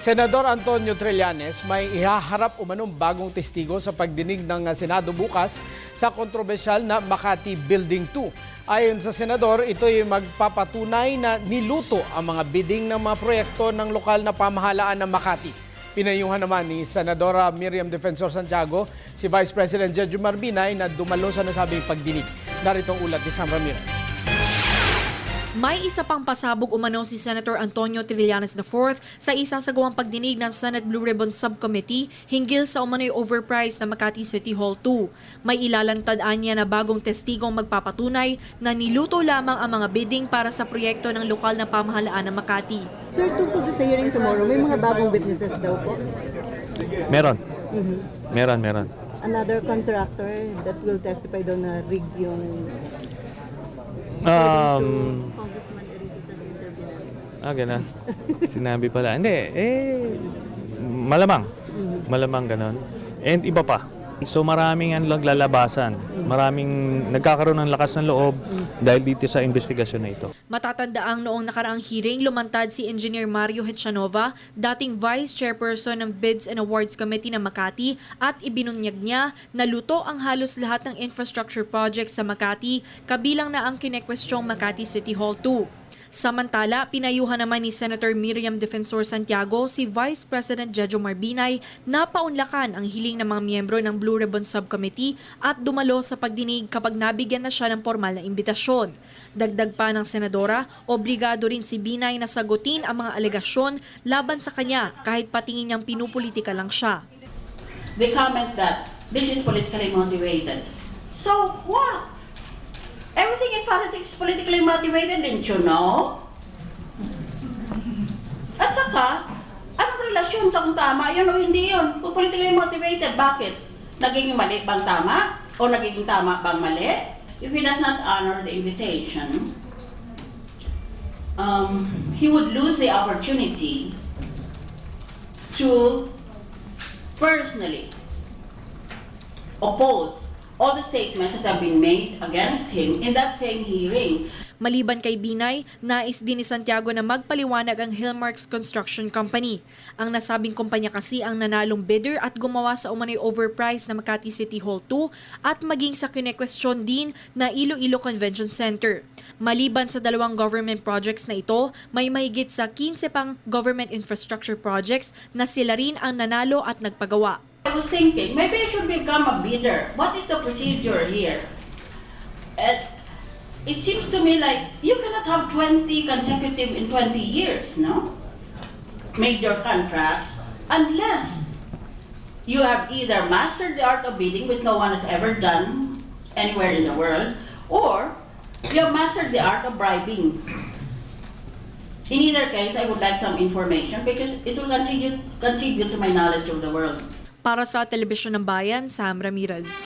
Senador Antonio Trillanes may ihaharap umanong bagong testigo sa pagdinig ng Senado bukas sa kontrobersyal na Makati Building 2. Ayon sa Senador, ito'y magpapatunay na niluto ang mga bidding ng mga proyekto ng lokal na pamahalaan ng Makati. Pinayuhan naman ni Senadora Miriam Defensor Santiago si Vice President Jejo Marbinay na dumalo sa nasabing pagdinig. Narito ang ulat ni Sam Ramirez. May isa pang pasabog umano si Senator Antonio Trillanes IV sa isasagawang pagdinig ng Senate Blue Ribbon Subcommittee hinggil sa umano'y overpriced na Makati City Hall 2. May ilalantad niya na bagong testigong magpapatunay na niluto lamang ang mga bidding para sa proyekto ng lokal na pamahalaan ng Makati. Sir, tungkol sa hearing tomorrow, may mga bagong witnesses daw po? Meron. Meron. Another contractor that will testify daw na rig yung Congressman Eric's interview namin. Ganun. Sinabi pala. Hindi, malamang ganun. And iba pa. So maraming naglalabasan. Maraming nagkakaroon ng lakas ng loob dahil dito sa investigasyon na ito. Matatandaang noong nakaraang hearing, lumantad si Engineer Mario Hechanova, dating Vice Chairperson ng Bids and Awards Committee ng Makati, at ibinunyag niya na luto ang halos lahat ng infrastructure projects sa Makati, kabilang na ang kinekwestyong Makati City Hall 2. Samantala, pinayuhan naman ni Senator Miriam Defensor Santiago si Vice President Jejo Marbinay na paunlakan ang hiling ng mga miyembro ng Blue Ribbon Subcommittee at dumalo sa pagdinig kapag nabigyan na siya ng formal na imbitasyon. Dagdag pa ng senadora, obligado rin si Binay na sagutin ang mga alegasyon laban sa kanya kahit patingin niyang pinupolitika lang siya. They comment that this is politically motivated. So what? Everything in politics is politically motivated, didn't you know? At saka, anong relasyon sa kung tama yun o hindi yun? Kung politically motivated, bakit? Nagiging mali bang tama? O nagiging tama bang mali? If he does not honor the invitation, he would lose the opportunity to personally oppose all the statements that have been made against him in that same hearing. Maliban kay Binay, nais din ni Santiago na magpaliwanag ang Hillmarks Construction Company. Ang nasabing kumpanya kasi ang nanalong bidder at gumawa sa umano'y overpriced na Makati City Hall 2 at maging sa kinekwestiyon din na Iloilo Convention Center. Maliban sa dalawang government projects na ito, may mahigit sa 15 pang government infrastructure projects na sila rin ang nanalo at nagpagawa. I was thinking, maybe I should become a bidder. What is the procedure here? It seems to me like you cannot have 20 consecutive in 20 years, no? Major contracts, unless you have either mastered the art of bidding, which no one has ever done anywhere in the world, or you have mastered the art of bribing. In either case, I would like some information because it will contribute to my knowledge of the world. Para sa Telebisyon ng Bayan, Sam Ramirez.